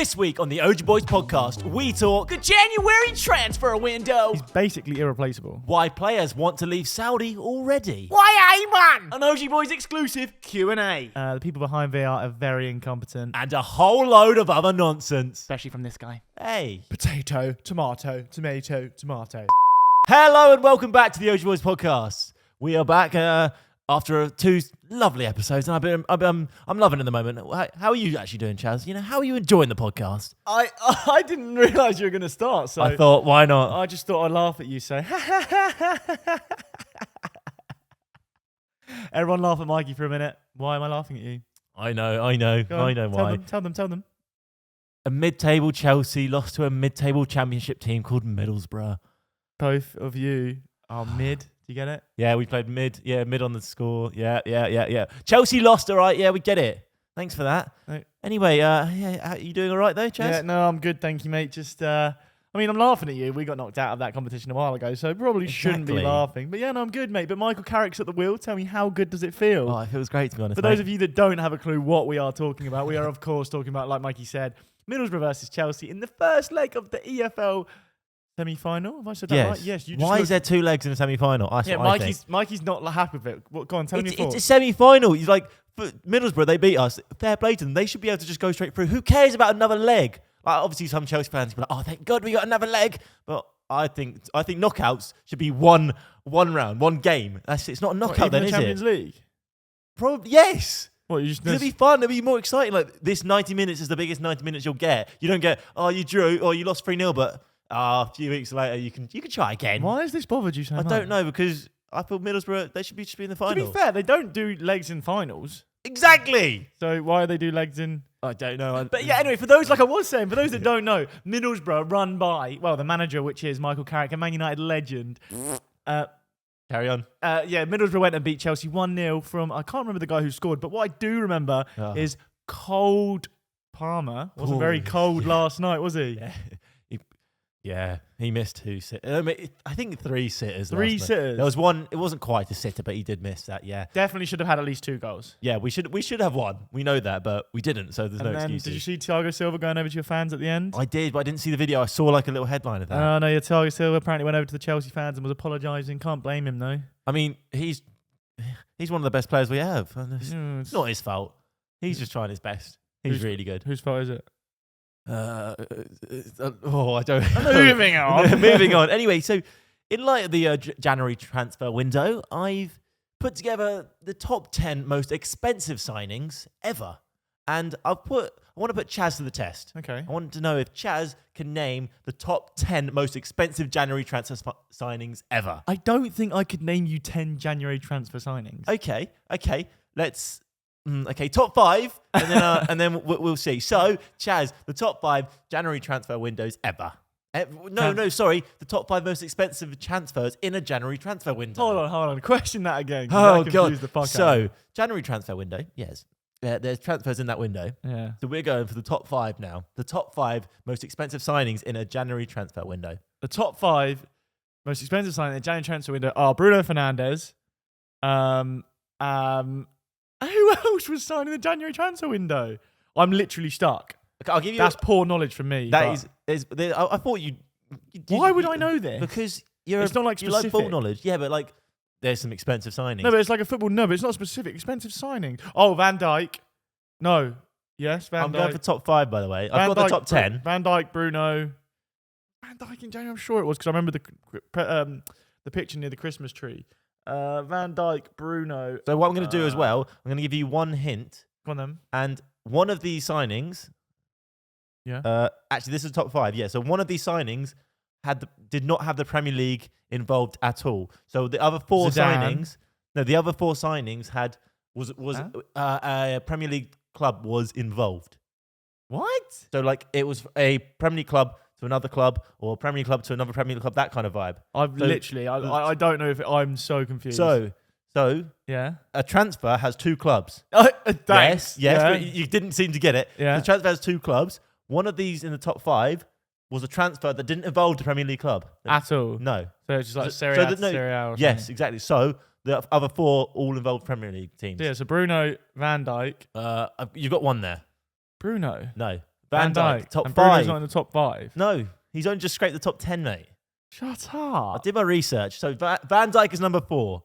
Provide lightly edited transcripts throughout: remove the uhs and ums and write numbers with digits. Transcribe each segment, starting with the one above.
This week on the Augeyboyz podcast, we talk the January transfer window. He's basically irreplaceable. Why players want to leave Saudi already. Why Ayman? An Augeyboyz exclusive Q&A. The people behind VR are very incompetent. And a whole load of other nonsense. Especially from this guy. Hey. Potato, tomato, tomato, tomato. Hello and welcome back to the Augeyboyz podcast. We are back after two lovely episodes, and I'm loving it at the moment. How are you actually doing, Chaz? You know, how are you enjoying the podcast? I didn't realise you were going to start, so I thought, why not? I just thought I'd laugh at you, so everyone laugh at Mikey for a minute. Why am I laughing at you? I know why. Tell them. A mid-table Chelsea lost to a mid-table championship team called Middlesbrough. Both of you are mid. Do you get it? Yeah, we played mid. Yeah, mid on the score. Yeah. Chelsea lost, all right. Yeah, we get it. Thanks for that. No. Anyway, are you doing all right though, Chaz? Yeah, no, I'm good, thank you, mate. Just, I'm laughing at you. We got knocked out of that competition a while ago, so probably shouldn't be laughing. But yeah, no, I'm good, mate. But Michael Carrick's at the wheel. Tell me, how good does it feel? Oh, it feels great, to be honest. For those of you that don't have a clue what we are talking about, we are, of course, talking about, like Mikey said, Middlesbrough versus Chelsea in the first leg of the EFL semi-final. Have I said that right? Yes. Why is there two legs in a semi-final? Mikey's not happy with it. Go on, tell me your thoughts. It's a semi-final. He's like, for Middlesbrough, they beat us. Fair play to them. They should be able to just go straight through. Who cares about another leg? Like, obviously, some Chelsea fans will be like, oh, thank God we got another leg. But I think knockouts should be one round, one game. It's not a knockout then, is it? Champions League? Probably, yes. What, you just it'll be fun. It'll be more exciting. Like, this 90 minutes is the biggest 90 minutes you'll get. You don't get, oh, you drew, or you lost 3-0, but a few weeks later, you can try again. Why has this bothered you so much? I don't know, because I feel Middlesbrough, they should be in the final. To be fair, they don't do legs in finals. Exactly. So why do they do legs in? I don't know. But yeah, anyway, for those that don't know, Middlesbrough run by, well, the manager, which is Michael Carrick, a Man United legend. Carry on. Middlesbrough went and beat Chelsea 1-0 from, I can't remember the guy who scored, but what I do remember is cold Palmer. Wasn't very cold last night, was he? Yeah, he missed two sitters. I think three sitters. Three sitters. There was one. It wasn't quite a sitter, but he did miss that. Yeah, definitely should have had at least 2 goals. Yeah, we should have won. We know that, but we didn't. So there's no excuse. Did you see Thiago Silva going over to your fans at the end? I did, but I didn't see the video. I saw like a little headline of that. Oh no, Thiago Silva apparently went over to the Chelsea fans and was apologising. Can't blame him though. I mean, he's one of the best players we have. It's not his fault. He's just trying his best. He's really good. Whose fault is it? I don't know. Moving on. Moving on. Anyway, so in light of the January transfer window, I've put together the top 10 most expensive signings ever. And I want to put Chaz to the test. Okay. I want to know if Chaz can name the top 10 most expensive January transfer signings ever. I don't think I could name you 10 January transfer signings. Okay. Let's... Okay, top 5, and then we'll see. So, Chaz, the top 5 January transfer windows ever. Sorry, the top 5 most expensive transfers in a January transfer window. Hold on. Question that again. Oh, God. So, January transfer window, yes. There's transfers in that window. Yeah. So, we're going for the top 5 now. The top 5 most expensive signings in a January transfer window. The top 5 most expensive signings in a January transfer window are Bruno Fernandes, who else was signed in the January transfer window? I'm literally stuck. Okay, I'll give you. That's poor knowledge from me. I thought you. Why would I know this? Because it's not like specific. You like full knowledge. Yeah, but like there's some expensive signings. No, but it's like a football. No, but it's not specific. Expensive signings. Oh, Van Dijk. No. Yes, Van Dijk. I'm going for top 5, by the way. I've got the top 10. Van Dijk, Bruno. Van Dijk in January. I'm sure it was because I remember the picture near the Christmas tree. Van Dijk, Bruno. So what I'm going to do as well, I'm going to give you one hint. Go on then. And one of these signings... Yeah. Actually, this is top 5. Yeah, so one of these signings did not have the Premier League involved at all. So the other 4 signings... No, the other 4 signings a Premier League club was involved. What? So like it was a Premier League club to another club, or a Premier League club to another Premier League club, that kind of vibe. I don't know if I'm so confused. So yeah, a transfer has 2 clubs. Thanks. Yes, but you didn't seem to get it. Yeah. The transfer has 2 clubs. One of these in the top 5 was a transfer that didn't involve the Premier League club. At all? No. So it's just like Serie A to Serie A or something? Yes, exactly. So the other 4 all involved Premier League teams. Yeah, so Bruno, Van Dijk. You've got one there. Bruno? No. Van Dijk, top and 5. Bruno's not in the top 5. No, he's only just scraped the top 10, mate. Shut I up. did my research. So Van Dijk is number 4.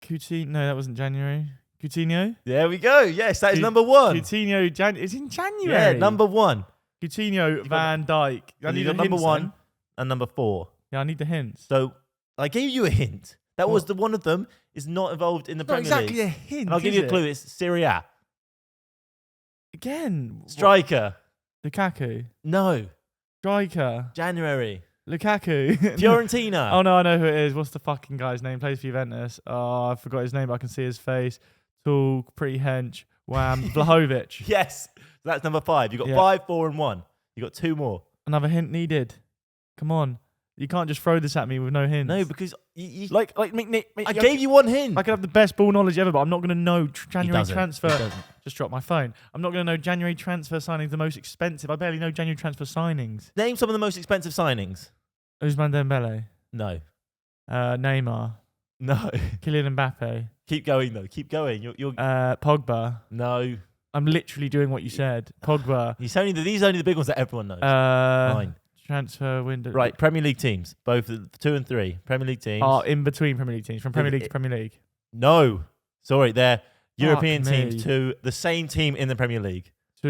Coutinho, no, that wasn't January. Coutinho? There we go. Yes, that is number 1. Coutinho, it's in January. Yeah, number 1. Coutinho, Van Dijk. I need got the number hints 1 then. and number 4. Yeah, I need the hints. So I gave you a hint. That was What? the one of them is not involved in the Not Premier exactly League. a hint. And I'll give is you a clue. it? It's Serie A. Again. Striker. Lukaku. No. Striker. January. Lukaku. Fiorentina. Oh no, I know who it is. What's the fucking guy's name? Plays for Juventus. Oh, I forgot his name, but I can see his face. Tall, pretty hench. Wham. Vlahovic. Yes. So that's number 5. You got Yeah. 5, 4, and 1. You got 2 more. Another hint needed. Come on. You can't just throw this at me with no hints. No, because you like I gave you one hint. I could have the best ball knowledge ever, but I'm not going to know January doesn't. transfer. He doesn't. Just dropped my phone. I'm not going to know January transfer signings the most expensive. I barely know January transfer signings. Name some of the most expensive signings. Ousmane Dembele, No. Neymar, No. Kylian Mbappe, Keep going, though. Keep going. You're Pogba. No. I'm literally doing what you said. Pogba. These are only the big ones that everyone knows. Fine. Transfer window. Right, Premier League teams. Both 2 and 3. Premier League teams. Are in between Premier League teams. From Premier League to Premier League. No. Sorry, they're European me. teams to the same team in the Premier League. To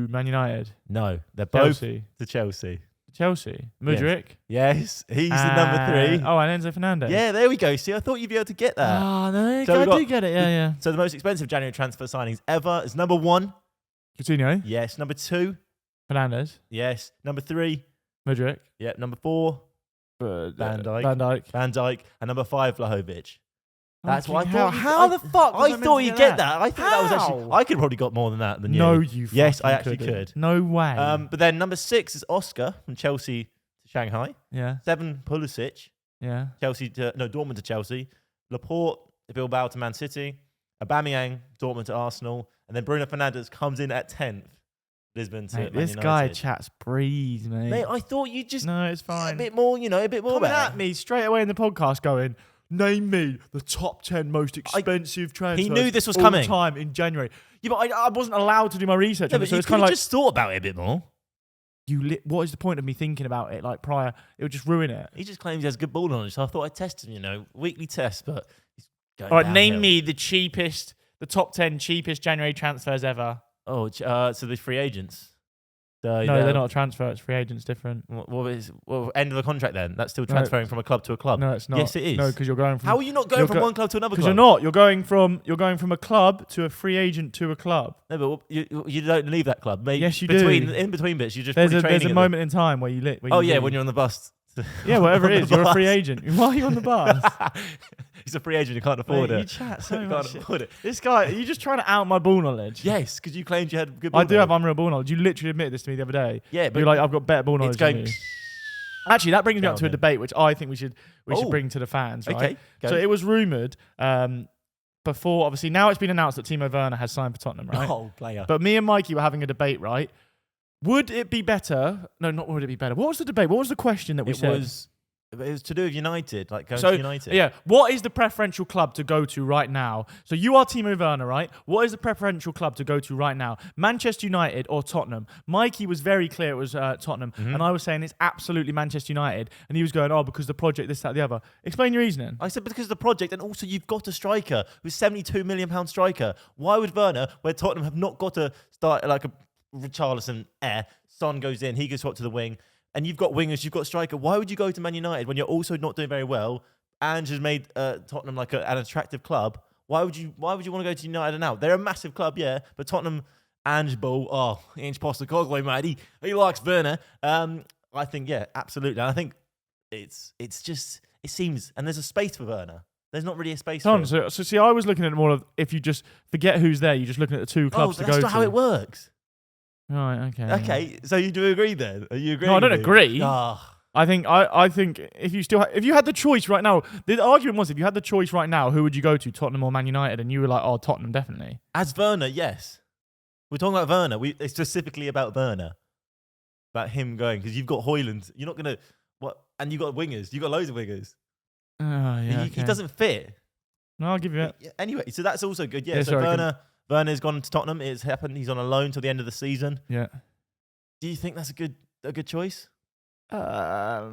Man United. No. They're both Chelsea. to Chelsea. Chelsea. Mudryk. Yes, he's the number 3. Oh, and Enzo Fernandez. Yeah, there we go. See, I thought you'd be able to get that. Oh, no, So we I got- do get it. Yeah. So the most expensive January transfer signings ever is number 1. Coutinho. Yes. Number 2. Fernandez. Yes. Number 3. Mudryk. Yeah. Number 4. Van Dijk. Van Dijk. Van Dijk. And number 5, Vlahovic. That's why I Fucking thought. hell. How the fuck? was I meant thought to you'd get that. I thought that was How? actually. I could have probably got more than that than you. No, you. Yes, I fucking actually couldn't. could. No way. But then number 6 is Oscar from Chelsea to Shanghai. Yeah. 7, Pulisic, Yeah. Dortmund to Chelsea. Laporte, Bilbao to Man City. Aubameyang, Dortmund to Arsenal. And then Bruno Fernandes comes in at 10th. Lisbon to Mate, Man this United. guy chats breeze, mate. Mate, I thought you'd just No, it's a fine. bit more, a bit more Coming better. at me straight away in the podcast going, name me the top 10 most expensive transfers knew this was all coming. time in January. Yeah, but I wasn't allowed to do my research Yeah, on it, but so you it's could kind have of like, just thought about it a bit more. what is the point of me thinking about it like prior? It would just ruin it. He just claims he has good ball knowledge, so I thought I'd test him, weekly test, but he's going All right, name downhill. me the top 10 cheapest January transfers ever. Oh, so the free agents. So No, they're not a transfer. It's free agents different. End of the contract then? That's still No. transferring from a club to a club. No, it's not. Yes, it is. No, because you're going from. How are you not going you're from one club to another Because club? you're not. You're going from a club to a free agent to a club. No, but you don't leave that club. Maybe Yes, you between, do. In between bits, you just There's probably a training at moment in time where you lit. Oh yeah, when you're on the bus. Yeah, whatever On it the is, you're a bus. free agent. Why are you on the bus? He's a free agent. You can't afford Mate, it. you chat so You much. can't shit. afford it. This guy, you're just trying to out my ball knowledge. Yes, because you claimed you had good ball I do have knowledge. unreal ball knowledge. You literally admitted this to me the other day. Yeah, but You're like, I've got better ball knowledge it's than going. you. Actually, that brings me up to a Downhill. debate, which I think we should Oh. bring to the fans. Right? Okay, go. So it was rumored before, obviously, now it's been announced that Timo Werner has signed for Tottenham, right? Oh, player. But me and Mikey were having a debate, right? Would it be better? No, not would it be better. What was the debate? What was the question that we said? It was to do with United, like going So, to United. yeah, what is the preferential club to go to right now? So you are Timo Werner, right? What is the preferential club to go to right now? Manchester United or Tottenham? Mikey was very clear it was Tottenham, and I was saying it's absolutely Manchester United, and he was going, oh, because the project, this, that, the other. Explain your reasoning. I said because of the project, and also you've got a striker who's £72 million striker. Why would Werner, where Tottenham have not got to start like a Richarlison Son goes in, he gets swapped to the wing, and you've got wingers, you've got striker. Why would you go to Man United when you're also not doing very well? And has made Tottenham like an attractive club. Why would you want to go to United now? They're a massive club, yeah, but Tottenham, Ange Ball, Ange Postecoglou, mate, he likes Werner. I think, yeah, absolutely. And I think it seems, and there's a space for Werner. There's not really a space for him. So see, I was looking at it more of if you just forget who's there, you're just looking at the two clubs to that's go not to. how it works. Right, okay. Okay, so you do agree then? Are you agreeing? No, I don't with me? agree. Ah. I think if you had the choice right now, the argument was if you had the choice right now, who would you go to, Tottenham or Man United? And you were like, oh, Tottenham, definitely. As Werner, yes. We're talking about Werner. It's specifically about Werner. About him going, because you've got Højlund. You're not going to, and you've got wingers. You've got loads of wingers. Oh, yeah, He doesn't fit. No, I'll give you it. Anyway, so that's also good. Yeah, Yeah, so sorry, Werner, Werner's gone to Tottenham. It's happened. He's on a loan till the end of the season. Yeah. Do you think that's a good choice? I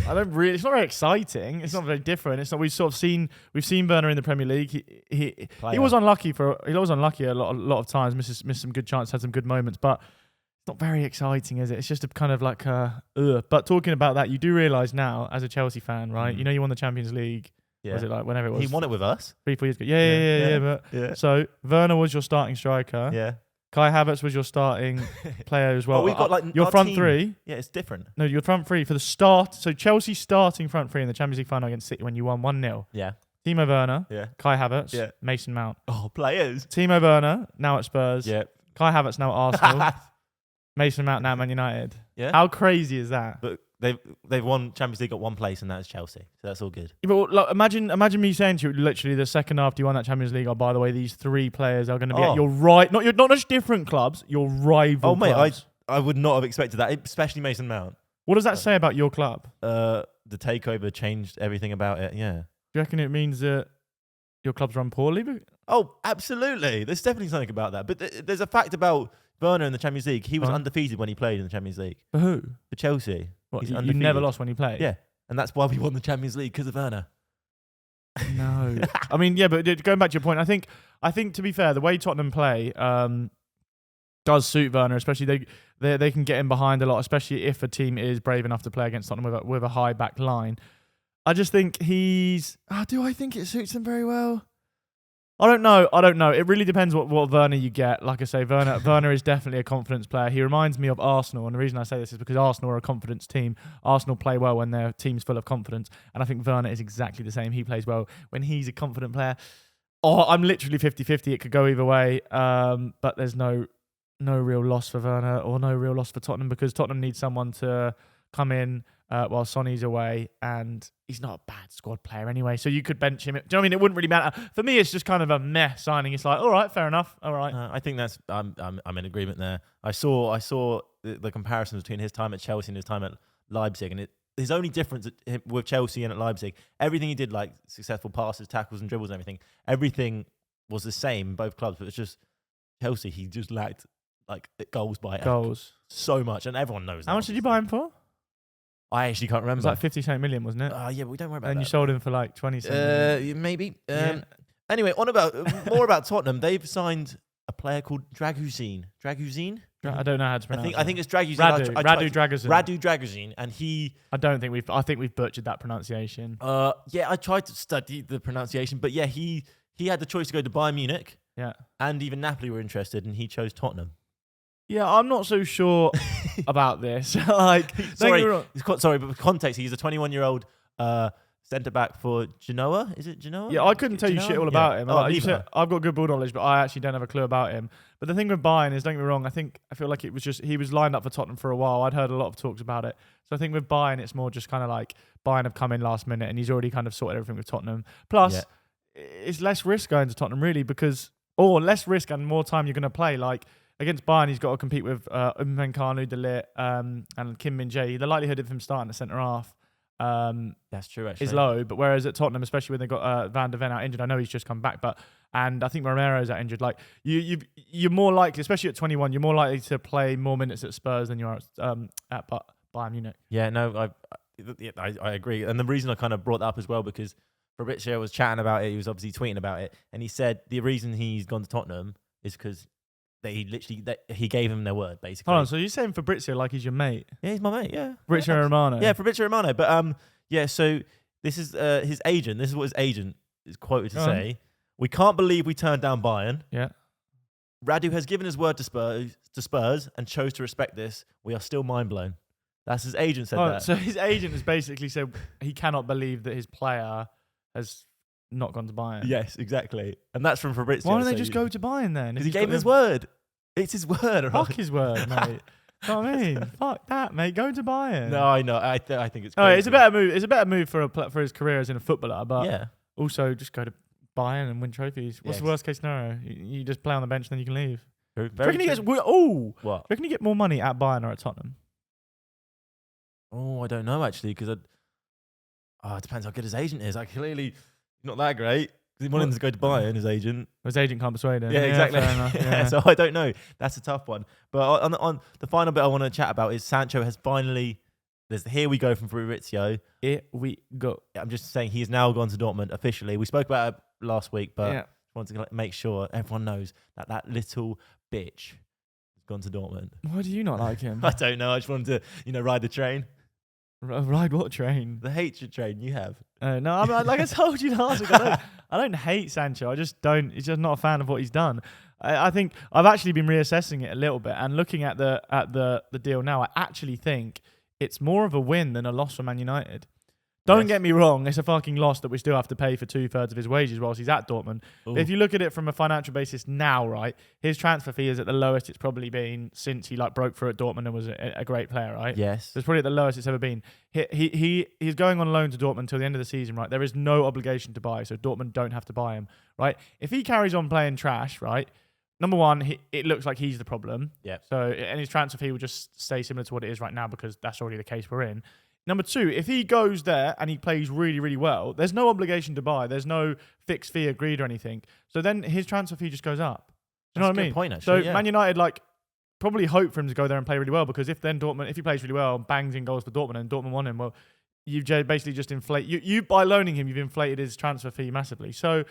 don't really. It's not very exciting. It's not very different. It's not. We've seen Werner in the Premier League. He was unlucky a lot of times. Missed some good chances, had some good moments, but it's not very exciting, is it? It's just a kind of like But talking about that, you do realise now, as a Chelsea fan, right? You know, you won the Champions League. Yeah. Was it like whenever it was? He won it with us 3-4 years ago. Yeah. So Werner was your starting striker. Yeah. Kai Havertz was your starting player as well. We've got like your our front team. three. Yeah, it's different. No, your front three for the start. So Chelsea starting front three in the Champions League final against City when you won 1-0. Yeah. Timo Werner, Yeah. Kai Havertz, Yeah. Mason Mount. Oh, players. Timo Werner, now at Spurs. Yeah. Kai Havertz, now at Arsenal. Mason Mount, now at Man United. Yeah. How crazy is that? But they've won Champions League at one place, and that is Chelsea. So that's all good. Yeah, but like, imagine me saying to you, literally the second after you won that Champions League, oh, by the way, these three players are going to be at your right, not just different clubs, your rival Oh, mate, clubs. I would not have expected that, especially Mason Mount. What does that say about your club? The takeover changed everything about it, yeah. Do you reckon it means that your club's run poorly? Oh, absolutely. There's definitely something about that. But there's a fact about Werner in the Champions League. He was undefeated when he played in the Champions League. For who? For Chelsea. What, He's you undefeated. never lost when you played? Yeah. And that's why we won the Champions League, because of Werner. No. I mean, yeah, but going back to your point, I think to be fair, the way Tottenham play does suit Werner, especially they can get him behind a lot, especially if a team is brave enough to play against Tottenham with a high back line. I just think do I think it suits him very well? I don't know. It really depends what Werner you get. Like I say, Werner is definitely a confidence player. He reminds me of Arsenal, and the reason I say this is because Arsenal are a confidence team. Arsenal play well when their team's full of confidence, and I think Werner is exactly the same. He plays well when he's a confident player. Oh, I'm literally 50-50. It could go either way, but there's no real loss for Werner or no real loss for Tottenham, because Tottenham needs someone to come in while Sonny's away, and he's not a bad squad player anyway, so you could bench him. Do you know what I mean? It wouldn't really matter. For me, it's just kind of a meh signing. It's like, all right, fair enough. All right. I think that's I'm in agreement there. I saw the comparisons between his time at Chelsea and his time at Leipzig, and his only difference with Chelsea and at Leipzig, everything he did, like successful passes, tackles, and dribbles, and everything was the same in both clubs. But it's just Chelsea, he just lacked like goals so much, and everyone knows that. How much did you buy him for? I actually can't remember. It was like 50 million, wasn't it? Yeah, but we don't worry about that. And you sold him for like 20 million. Maybe. Yeah. Anyway, more about Tottenham. They've signed a player called Draguzin. I don't know how to pronounce it. I think it's Draguzin. Radu Draguzin. Radu Draguzin, and he. I think we've butchered that pronunciation. Yeah, I tried to study the pronunciation, but yeah, he had the choice to go to Bayern Munich. Yeah. And even Napoli were interested, and he chose Tottenham. Yeah, I'm not so sure about this. Sorry, but for context, he's a 21-year-old centre back for Genoa. Is it Genoa? Yeah, I couldn't tell you shit all about him. Oh, You said, I've got good ball knowledge, but I actually don't have a clue about him. But the thing with Bayern is, don't get me wrong, I feel like it was just he was lined up for Tottenham for a while. I'd heard a lot of talks about it. So I think with Bayern, it's more just kind of like Bayern have come in last minute, and he's already kind of sorted everything with Tottenham. Plus, it's less risk going to Tottenham really, or less risk and more time you're going to play. Like against Bayern, he's got to compete with Kanu, De Ligt, and Kim Min-jae. The likelihood of him starting at centre half that's true, actually, is low. But whereas at Tottenham, especially when they got Van der Ven out injured, I know he's just come back, and I think Romero's out injured. Like you're more likely, especially at 21, you're more likely to play more minutes at Spurs than you are at Bayern Munich. Yeah, no, I agree, and the reason I kind of brought that up as well because Fabrizio was chatting about it. He was obviously tweeting about it, and he said the reason he's gone to Tottenham is because he gave him their word, basically. Hold on, so you're saying Fabrizio like he's your mate? Yeah, he's my mate. Yeah, Fabrizio Romano. Yeah, Fabrizio Romano. But yeah. So this is his agent. This is what his agent is quoted to say: "We can't believe we turned down Bayern. Yeah, Radu has given his word to Spurs and chose to respect this. We are still mind blown." That's his agent said that. So his agent has basically said he cannot believe that his player has not gone to Bayern. Yes, exactly. And that's from Fabrizio. Why don't they just go to Bayern then? Because he gave him his word. It's his word. Fuck his word, mate. You know what I mean? Fuck that, mate. Go to Bayern. No, I know. I think it's crazy. No, it's a better move. It's a better move for his career as in a footballer, but also just go to Bayern and win trophies. What's the worst case scenario? You just play on the bench, then you can leave. True. Do you reckon he gets? What? Do you What? reckon you get more money at Bayern or at Tottenham? Oh, I don't know actually, because it depends how good his agent is. Like clearly not that great. He wanted him to go to Bayern, his agent. His agent can't persuade him. Yeah, exactly. Fair enough, yeah. So I don't know. That's a tough one. But on the final bit I want to chat about is Sancho has finally. Here we go from Fabrizio. Here we go. I'm just saying he's now gone to Dortmund officially. We spoke about it last week, but Yeah. I want to make sure everyone knows that little bitch has gone to Dortmund. Why do you not like him? I don't know. I just wanted to, ride the train. Ride what train? The hatred train you have. No, I mean, like I told you last week, I don't hate Sancho. I just don't. He's just not a fan of what he's done. I think I've actually been reassessing it a little bit and looking at the deal now. I actually think it's more of a win than a loss for Man United. Don't get me wrong, it's a fucking loss that we still have to pay for 2/3 of his wages whilst he's at Dortmund. But if you look at it from a financial basis now, right, his transfer fee is at the lowest it's probably been since he broke through at Dortmund and was a great player, right? Yes. So it's probably at the lowest it's ever been. He's going on loan to Dortmund until the end of the season, right? There is no obligation to buy, so Dortmund don't have to buy him, right? If he carries on playing trash, right, number one, it looks like he's the problem. Yeah. So, and his transfer fee will just stay similar to what it is right now because that's already the case we're in. Number two, if he goes there and he plays really, really well, there's no obligation to buy. There's no fixed fee agreed or anything. So then his transfer fee just goes up. Do you know what I mean? That's a good point, actually. So yeah. Man United probably hope for him to go there and play really well because if he plays really well, bangs in goals for Dortmund and Dortmund want him, well, you've basically just you by loaning him, you've inflated his transfer fee massively. So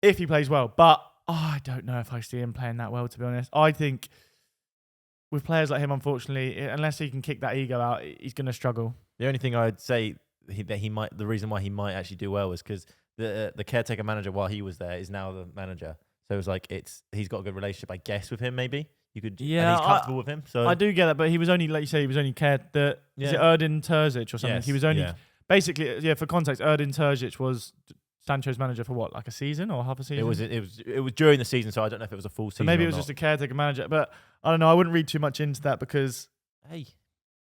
if he plays well, but I don't know if I see him playing that well, to be honest. I think with players like him, unfortunately, unless he can kick that ego out, he's going to struggle. The only thing I'd say the reason why he might actually do well is because the caretaker manager while he was there is now the manager. So it's he's got a good relationship, I guess, with him. Maybe you could. Yeah, and he's comfortable with him. So I do get that, but he was only, like you say, is it Erdin Terzic or something? Yes, He was only basically, for context, Erdin Terzic was Sancho's manager for what, like a season or half a season? It was during the season, so I don't know if it was a full season. So maybe or it was not. just a caretaker manager, but I don't know. I wouldn't read too much into that because. Hey.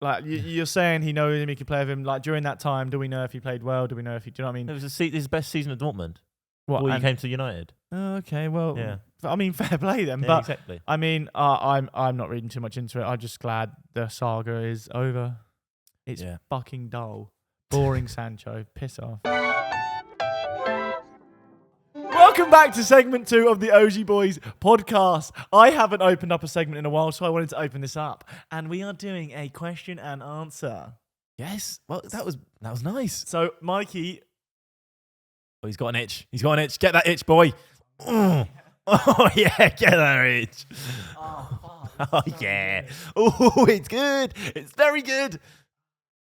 Like you're saying, he knows him, he can play with him. Like during that time, do we know if he played well? Do we know if he? Do you know what I mean? It was his best season at Dortmund. What? Before he came to United. Oh, okay, well, yeah. I mean, fair play then. Yeah, but exactly. I mean, I'm not reading too much into it. I'm just glad the saga is over. It's fucking dull, boring. Sancho, piss off. Welcome back to segment 2 of the Augeyboyz podcast. I haven't opened up a segment in a while, so I wanted to open this up. And we are doing a question and answer. Yes. Well, that was nice. So, Mikey. Oh, he's got an itch. Get that itch, boy. Oh yeah, get that itch. Oh yeah. Oh, it's good. It's very good.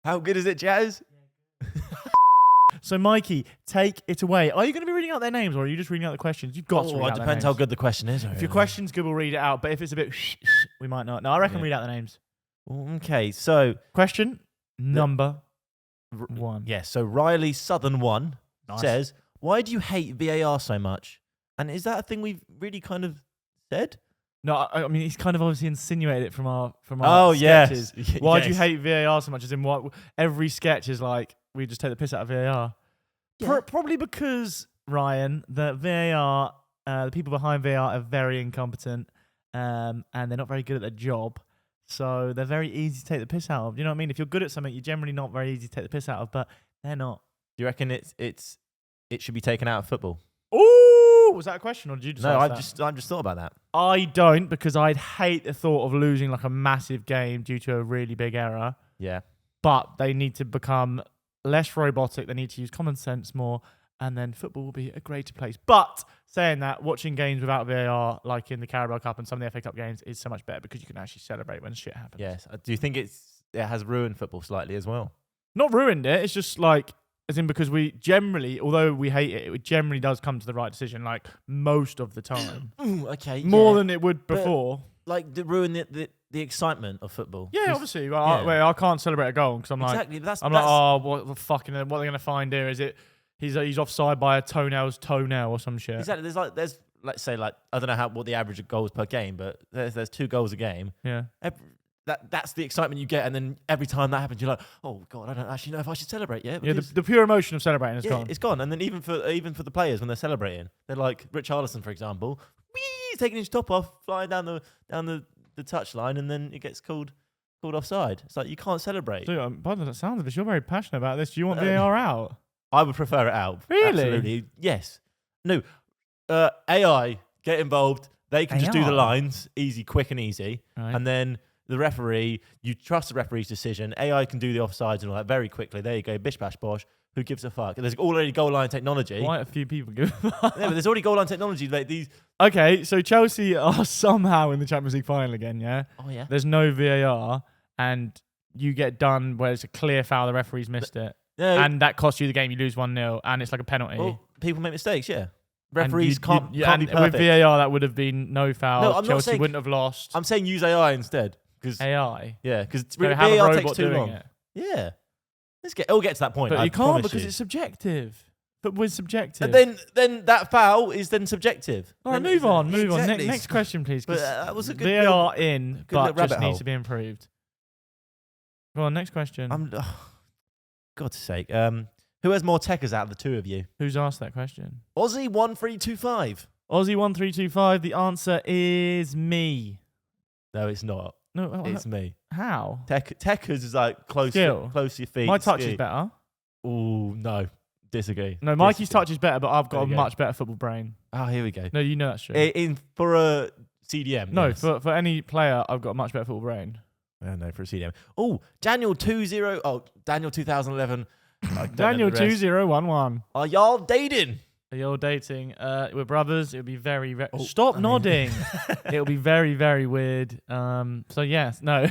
How good is it, Jazz? So, Mikey, take it away. Are you going to be reading out their names, or are you just reading out the questions? You've got to read out their names. It depends how good the question is. If your question's good, we'll read it out. But if it's a bit, we might not. No, I reckon read out the names. Okay, so question number 1. Yeah, so Riley Southern 1 says, "Why do you hate VAR so much?" And is that a thing we've really kind of said? No, I mean he's kind of obviously insinuated it from our Yes. sketches. Why do you hate VAR so much? As in, what every sketch is like, we just take the piss out of VAR. Yeah. Probably because, Ryan, the VAR, the people behind VAR are very incompetent, and they're not very good at their job. So they're very easy to take the piss out of. You know what I mean? If you're good at something, you're generally not very easy to take the piss out of, but they're not. Do you reckon it should be taken out of football? Ooh, was that a question, or did you just No, ask that? I've just thought about that. I don't, because I'd hate the thought of losing like a massive game due to a really big error. Yeah. But they need to become less robotic. They need to use common sense more, and then football will be a greater place. But saying that, watching games without VAR, like in the Carabao Cup and some of the FA Cup games, is so much better because you can actually celebrate when shit happens. Yes. Do you think it has ruined football slightly as well? Not ruined it. It's just like, as in, because we generally, although we hate it, it generally does come to the right decision, like most of the time. Okay. More than it would before. Like, ruin the excitement of football. Yeah, obviously. Well, I can't celebrate a goal because I'm exactly. like, what the fucking, what are they going to find here? Is it he's offside by a toenail or some shit? Exactly. There's let's say, like, I don't know what the average of goals per game, but there's 2 goals a game. Yeah. That's the excitement you get, and then every time that happens, you're like, oh god, I don't actually know if I should celebrate yet. Yeah, the pure emotion of celebrating is gone. It's gone. And then even for the players when they're celebrating, they're like Richarlison, for example, he's taking his top off, flying down the touchline, and then it gets called offside. It's like you can't celebrate. So, by the sounds of it, you're very passionate about this. Do you want VAR out? I would prefer it out. Really? Absolutely. Yes. No, AI get involved. They can just do the AI? lines, easy, quick and easy. Right. And then the referee, you trust the referee's decision. AI can do the offsides and all that very quickly. There you go, bish bash bosh. Who gives a fuck? There's already goal line technology. Quite a few people give. Yeah, but there's already goal line technology. Like these. Okay, so Chelsea are somehow in the Champions League final again. Yeah. Oh yeah. There's no VAR, and you get done where it's a clear foul. The referee's missed it, No. and that costs you the game. You lose 1-0, and it's like a penalty. Well, people make mistakes. Yeah. And Referees can't be and perfect. with VAR, that would have been no foul. No, I'm not Chelsea saying- wouldn't have lost. I'm saying use AI instead. Because AI. because So have a VAR robot takes too doing long. it. Yeah. It'll get to that point. But I you can't promise because you. it's subjective. But we're subjective. And then that foul is then subjective. All right, Then move on. exactly. Next question, please. But 'cause that was a good VAR in, good little but just rabbit needs hole. to be improved. Go on, next question. God's sake. Who has more techers out of the two of you? Who's asked that question? Aussie 1325. Aussie 1325. The answer is me. No, it's not. No, It's me. how? Techers is like close Skill. to your feet. My touch is ski. better. Ooh, no. Disagree. No, Mikey's Disagree. touch is better, but I've got There a you go. much better football brain. Oh, here we go. No, you know that's true. For a CDM. No, yes. for any player, I've got a much better football brain. No, for a CDM. Oh, Daniel 2011. I don't Daniel know the rest. 2011. Are y'all dating? Are you all dating? We're brothers. It'll be very, very. Oh, Stop I mean- nodding. It'll be very, very weird. So yes, no,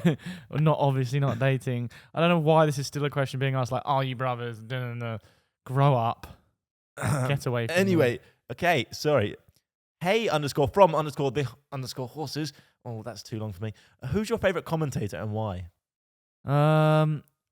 we're not obviously not dating. I don't know why this is still a question being asked. Like, are you brothers? No. Grow up. Get away from me. Anyway, okay, sorry. Hey _from _ the _ horses. Oh, that's too long for me. Who's your favourite commentator and why?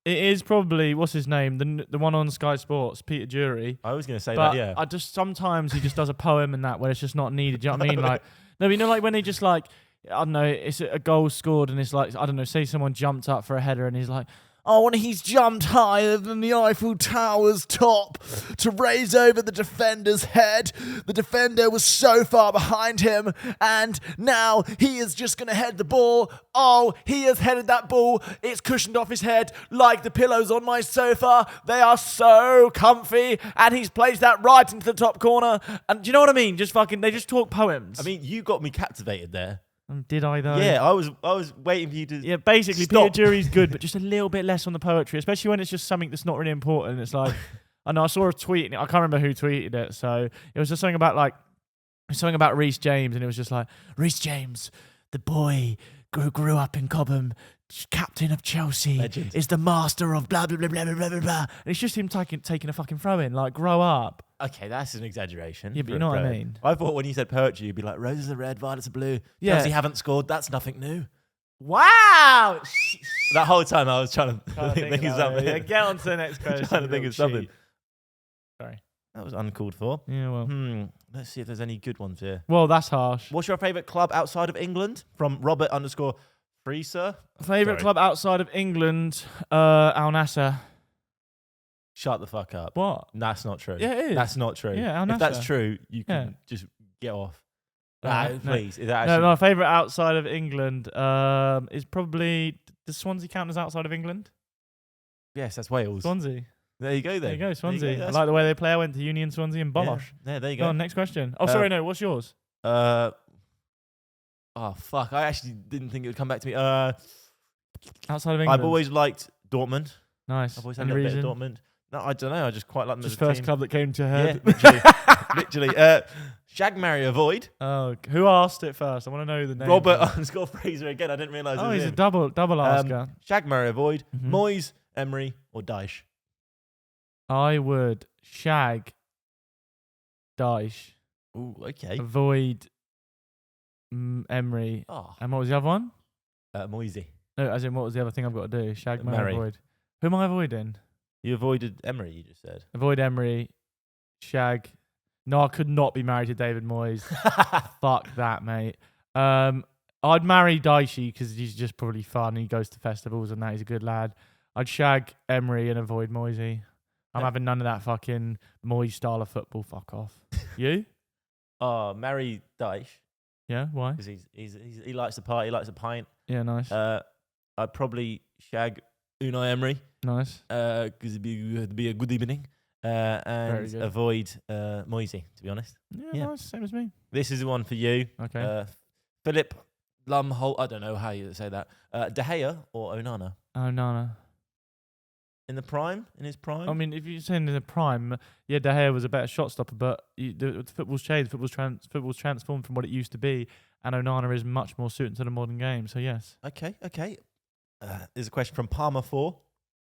It is probably what's his name, the one on Sky Sports, Peter Jury. I was going to say But that, yeah. I just sometimes he just does a poem and that where it's just not needed. Do you know what I mean? Like, no, you know, like when they just like, I don't know, it's a goal scored and it's like, I don't know, say someone jumped up for a header and he's like, oh, and he's jumped higher than the Eiffel Tower's top to raise over the defender's head. The defender was so far behind him, and now he is just going to head the ball. Oh, he has headed that ball. It's cushioned off his head like the pillows on my sofa. They are so comfy, and he's placed that right into the top corner. And do you know what I mean? Just fucking, they just talk poems. I mean, you got me captivated there. Did I though? Yeah, I was waiting for you to. Yeah, basically, Stop. Peter Jury's good, but just a little bit less on the poetry, especially when it's just something that's not really important. It's like, I know I saw a tweet, and I can't remember who tweeted it, so it was just something about Reece James, and it was just like, Reece James, the boy who grew up in Cobham, captain of Chelsea, Legend. is the master of blah, blah, blah, blah, blah, blah, blah. And it's just him taking a fucking throw in, like, grow up. Okay, that's an exaggeration. Yeah, but for you a know what I pro. mean. I thought when you said poetry, you'd be like, roses are red, violets are blue. Yeah. Chelsea haven't scored. That's nothing new. Wow! That whole time I was trying to Trying to think of about something. it. Yeah, get on to the next question. Trying to think of something. Sorry. That was uncalled for. Yeah, well. Let's see if there's any good ones here. Well, that's harsh. What's your favourite club outside of England? From Robert _Freeser. Favourite Sorry. club outside of England? Al Nassr. Shut the fuck up. What? That's not true. Yeah, it is. That's not true. Yeah, Al if that's Nassr. true, you can Yeah. just get off. No, Please. Is that No, actually... my favourite outside of England is probably. Does Swansea count as outside of England? Yes, that's Wales. Swansea. There you go then. There you go, Swansea. I That's- like the way they play. I went to Union Swansea and Bosh. Yeah, there you Go go. on, next question. Oh, sorry, no. What's yours? Oh, fuck. I actually didn't think it would come back to me. Outside of England. I've always liked Dortmund. nice. I've always had Any a bit reason? of Dortmund. No, I don't know. I just quite like them Just as a first team. club that came to your Yeah, head. literally. literally. Shag, marry, avoid. Oh, who asked it first? I want to know the name. Robert _Fraser again. I didn't realise it Oh, was he's a him. double asker. Shag, marry, avoid. Mhm. Moyes, Emery, or Dyche. I would shag Dyche, Ooh, okay. avoid Emery. Oh, And what was the other one? Moisey. No, as in what was the other thing I've got to do? Shag, marry, Marry. avoid. Who am I avoiding? You avoided Emery, you just said. Avoid Emery, shag. No, I could not be married to David Moyes. Fuck that, mate. I'd marry Dyche because he's just probably fun. He goes to festivals and that. He's a good lad. I'd shag Emery and avoid Moisey. I'm Yeah. having none of that fucking Moyes style of football. Fuck off. You? Oh, marry Dyche Yeah. Why? because he likes to party, he likes a pint. Yeah. Nice. I'd probably shag Unai Emery Nice. because it'd be a good evening. and good. avoid Moisey, to be honest. Yeah, nice, same as me. This is the one for you. Okay. Philip Lumholt, I don't know how you say that. De Gea or Onana? Oh, no. In his prime? I mean, if you're saying in the prime, De Gea was a better shot stopper, but the football's changed. Football's transformed from what it used to be, and Onana is much more suited to the modern game. So yes. Okay. There's a question from Palmer 4.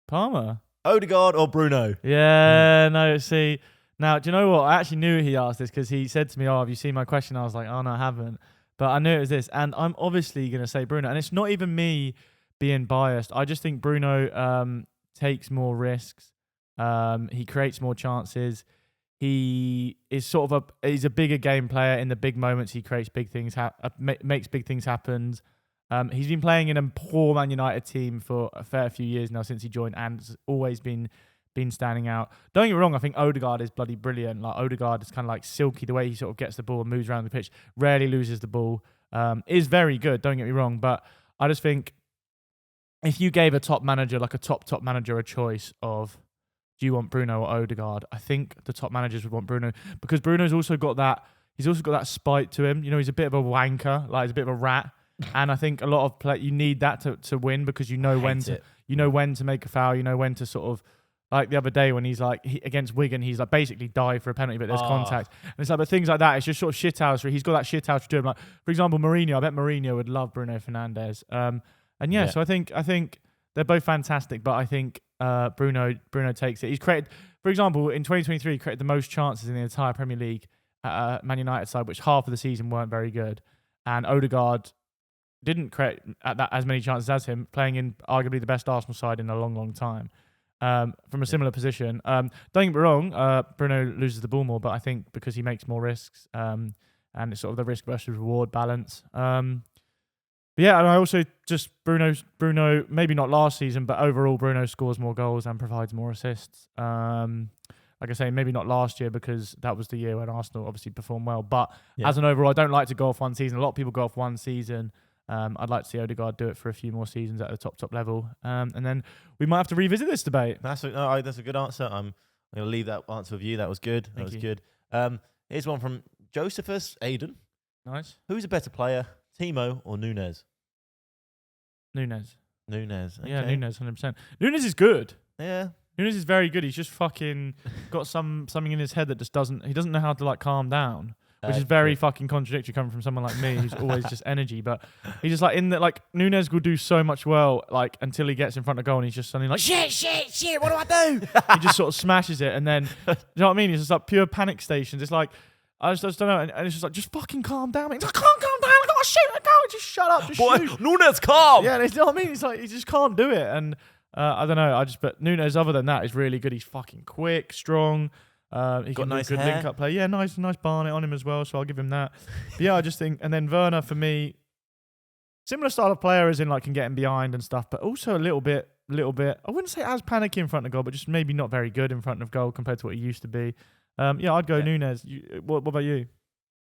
Palmer. Odegaard or Bruno? Yeah, no. See, now do you know what? I actually knew he asked this because he said to me, "Oh, have you seen my question?" I was like, "Oh no, I haven't." But I knew it was this, and I'm obviously gonna say Bruno, and it's not even me being biased. I just think Bruno takes more risks. He creates more chances. He is he's a bigger game player in the big moments. He creates big things, makes big things happen. He's been playing in a poor Man United team for a fair few years now since he joined, and has always been standing out. Don't get me wrong, I think Odegaard is bloody brilliant. Like Odegaard is kind of like silky the way he sort of gets the ball and moves around the pitch, rarely loses the ball. Is very good. Don't get me wrong, but I just think if you gave a top manager, like a top manager, a choice of do you want Bruno or Odegaard, I think the top managers would want Bruno because Bruno's also got that. He's also got that spite to him. You know, he's a bit of a wanker, like he's a bit of a rat. And I think a lot of you need that to win because you know when to make a foul, you know when to sort of like the other day when he's like against Wigan, he's like basically dive for a penalty, but there's contact. And it's like, but things like that, it's just sort of shithouse. He's got that shithouse to do. Like for example, Mourinho. I bet Mourinho would love Bruno Fernandes. So I think they're both fantastic, but I think Bruno takes it. He's created, for example, in 2023, he created the most chances in the entire Premier League at Man United side, which half of the season weren't very good. And Odegaard didn't create as many chances as him, playing in arguably the best Arsenal side in a long, long time. From a similar position. Don't get me wrong, Bruno loses the ball more, but I think because he makes more risks, and it's sort of the risk versus reward balance. And I also just Bruno, maybe not last season, but overall Bruno scores more goals and provides more assists. Like I say, maybe not last year because that was the year when Arsenal obviously performed well. But as an overall, I don't like to go off one season. A lot of people go off one season. I'd like to see Odegaard do it for a few more seasons at the top level. And then we might have to revisit this debate. That's a good answer. I'm going to leave that answer with you. That was good. That was good. Here's one from Josephus Aiden. Nice. Who's a better player, Timo or Nunes? Nunes. Okay. Yeah, Nunes, 100%. Nunes is good. Yeah. Nunes is very good. He's just fucking got something in his head that just he doesn't know how to like calm down. Which is very fucking contradictory coming from someone like me who's always just energy. But he's just like Nunes will do so much well, like until he gets in front of goal and he's just suddenly like, shit, what do I do? He just sort of smashes it. And then, you know what I mean? It's just like pure panic stations. It's like, I just don't know. And it's just like, just fucking calm down. He's like, I can't calm down. I gotta shoot. I can't. Just shut up. Just shoot. Nunes, calm. Yeah, you know what I mean? It's like, he just can't do it. And I don't know. But Nunes, other than that, is really good. He's fucking quick, strong. He got nice good hair. link up play. Yeah, nice barnet on him as well. So I'll give him that. But yeah, I just think, and then Werner for me, similar style of player as in like can get him behind and stuff, but also a little bit. I wouldn't say as panicky in front of goal, but just maybe not very good in front of goal compared to what he used to be. I'd go Nunes. What about you?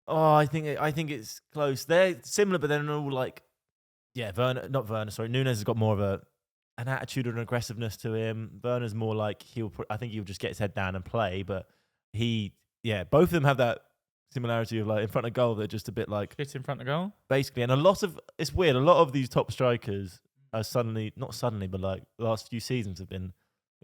Oh, I think it's close. They're similar, but they're all like, Nunes has got more of an attitude and aggressiveness to him. Werner's more like I think he'll just get his head down and play, but both of them have that similarity of like in front of goal, they're just a bit like Hit in front of goal? Basically, and it's weird, a lot of these top strikers are but like the last few seasons have been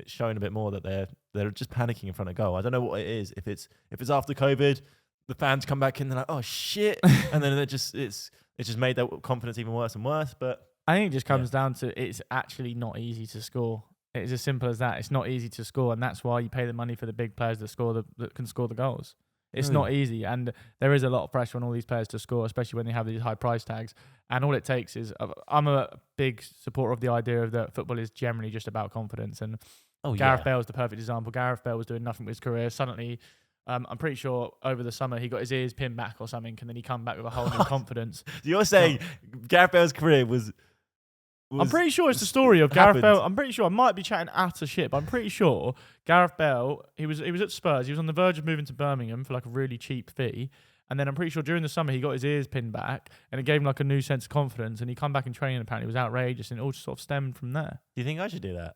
showing a bit more that they're just panicking in front of goal. I don't know what it is. If it's after COVID, the fans come back in, they're like, oh shit, and then it's just made their confidence even worse and worse, but I think it just comes down to it's actually not easy to score. It's as simple as that. It's not easy to score, and that's why you pay the money for the big players that can score the goals. It's not easy, and there is a lot of pressure on all these players to score, especially when they have these high price tags. And all it takes is I'm a big supporter of the idea of that football is generally just about confidence. And Gareth Bale is the perfect example. Gareth Bale was doing nothing with his career. Suddenly, I'm pretty sure over the summer he got his ears pinned back or something, and then he come back with a whole new confidence. You're saying Gareth Bale's career was I'm pretty sure it's the story of Gareth Bale. I'm pretty sure I might be chatting utter shit, but I'm pretty sure Gareth Bale. He was at Spurs. He was on the verge of moving to Birmingham for like a really cheap fee, and then I'm pretty sure during the summer he got his ears pinned back, and it gave him like a new sense of confidence. And he come back in training. Apparently, it was outrageous, and it all just sort of stemmed from there. Do you think I should do that?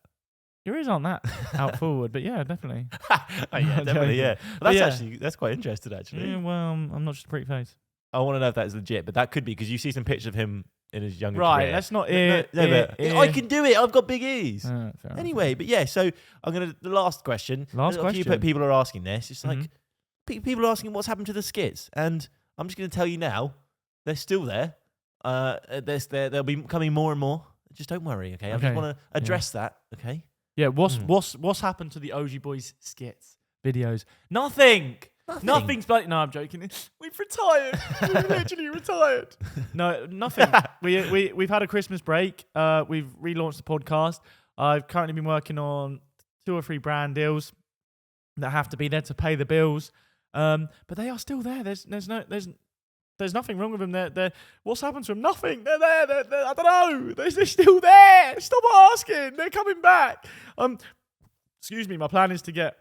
Your ears aren't that out forward, but yeah, definitely. Oh, yeah, definitely, yeah. Well, But that's quite interesting, actually. Yeah, well, I'm not just a pretty face. I want to know if that's legit, but that could be because you see some pictures of him in his younger Right, career. let's not but I can do it. I've got big ears. Fair enough. Anyway, but yeah, so the last question. A few people are asking this. It's like people are asking what's happened to the skits, and I'm just going to tell you now, they're still there. They'll be coming more and more. Just don't worry, okay? I just want to address that, okay? Yeah, what's happened to the Augeyboyz skits videos? Nothing. Nothing's like. No, I'm joking. We've retired. We've literally retired. No, nothing. We've had a Christmas break. We've relaunched the podcast. I've currently been working on 2 or 3 brand deals that have to be there to pay the bills. But they are still there. There's nothing wrong with them. They're what's happened to them? Nothing. They're there. I don't know. They're still there. Stop asking. They're coming back. Excuse me. My plan is to get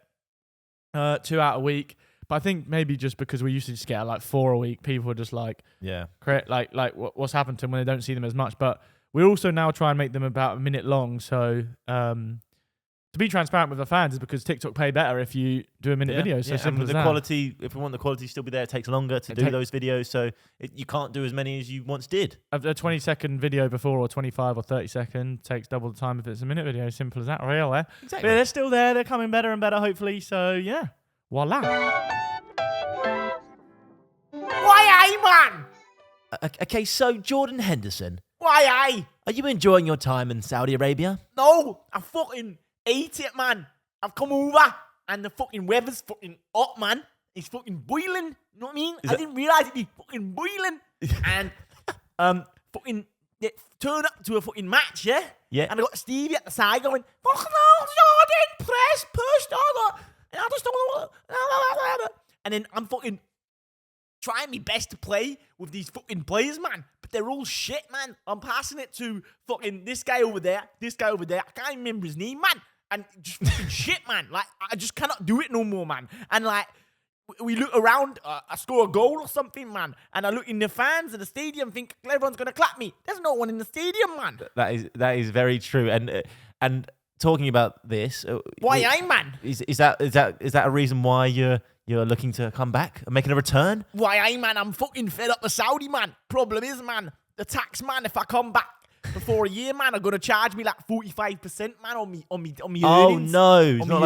2 out a week. But I think maybe just because we used to just get like 4 a week, people are just like, what's happened to them when they don't see them as much. But we also now try and make them about a minute long. So to be transparent with the fans is because TikTok pay better if you do a minute video. So simple as that. Quality, if we want the quality to still be there, it takes longer to do those videos. So you can't do as many as you once did. A 20-second video before, or 25 or 30-second, takes double the time if it's a minute video. Simple as that, really. Exactly. But they're still there. They're coming better and better, hopefully. So yeah, voila. Why, man? Okay, so Jordan Henderson, Why, are you enjoying your time in Saudi Arabia? No, I fucking hate it, man. I've come over and the fucking weather's fucking hot, man. It's fucking boiling. You know what I mean? I didn't realise it'd be fucking boiling. And fucking turn up to a fucking match, yeah? Yeah. And I got Stevie at the side going, fucking hell, Jordan, press, push, and I just don't know. And then I'm fucking trying my best to play with these fucking players, man. But they're all shit, man. I'm passing it to fucking this guy over there. I can't remember his name, man. And just fucking shit, man. Like, I just cannot do it no more, man. And like, we look around, I score a goal or something, man. And I look in the fans in the stadium, think everyone's going to clap me. There's no one in the stadium, man. That is very true. And talking about this, Why, man? Is that a reason why you're looking to come back and making a return? Why, man? I'm fucking fed up with Saudi, man. Problem is, man, the tax, man. If I come back before a year, man, are gonna charge me like 45%, man, on me earnings. Oh no, it's not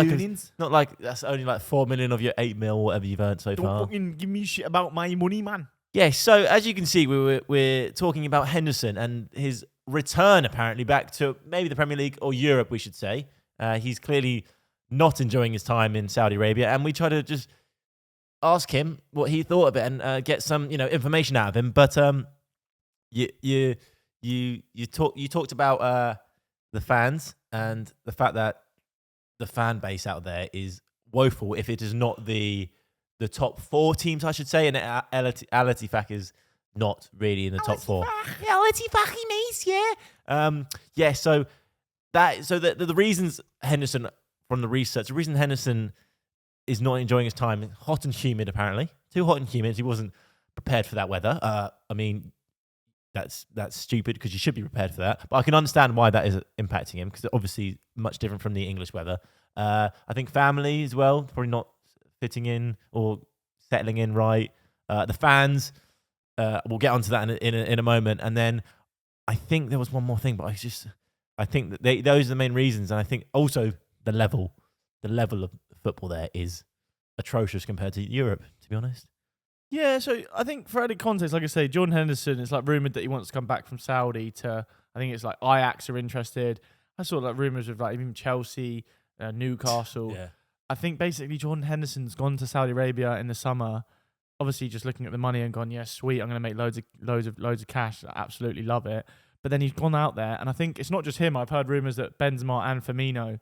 not like that's only like 4 million of your 8 mil, whatever you've earned so Don't far. fucking give me shit about my money, man. Yeah. So as you can see, we're talking about Henderson and his return apparently back to maybe the Premier League or Europe, we should say. He's clearly not enjoying his time in Saudi Arabia, and we try to just ask him what he thought of it and get some information out of him. But you talked about the fans and the fact that the fan base out there is woeful if it is not the top 4 teams, I should say, and Al Ettifaq is not really in the top 4. Al Ettifaq, mate, yeah. Yeah. So the reasons Henderson, from the research, the reason Henderson is not enjoying his time, hot and humid apparently, too hot and humid. He wasn't prepared for that weather. I mean, that's stupid because you should be prepared for that. But I can understand why that is impacting him because it's obviously much different from the English weather. I think family as well, probably not fitting in or settling in right. The fans, we'll get onto that in a moment. And then I think there was one more thing, but I think that those are the main reasons. And I think also the level of football there is atrocious compared to Europe, to be honest. Yeah, so I think for added context, like I say, Jordan Henderson, it's like rumoured that he wants to come back from Saudi to, I think it's like Ajax are interested. I saw like rumours of like even Chelsea, Newcastle. Yeah. I think basically Jordan Henderson's gone to Saudi Arabia in the summer, obviously just looking at the money and gone, yeah, sweet, I'm going to make loads of cash. I absolutely love it. But then he's gone out there, and I think it's not just him. I've heard rumours that Benzema and Firmino,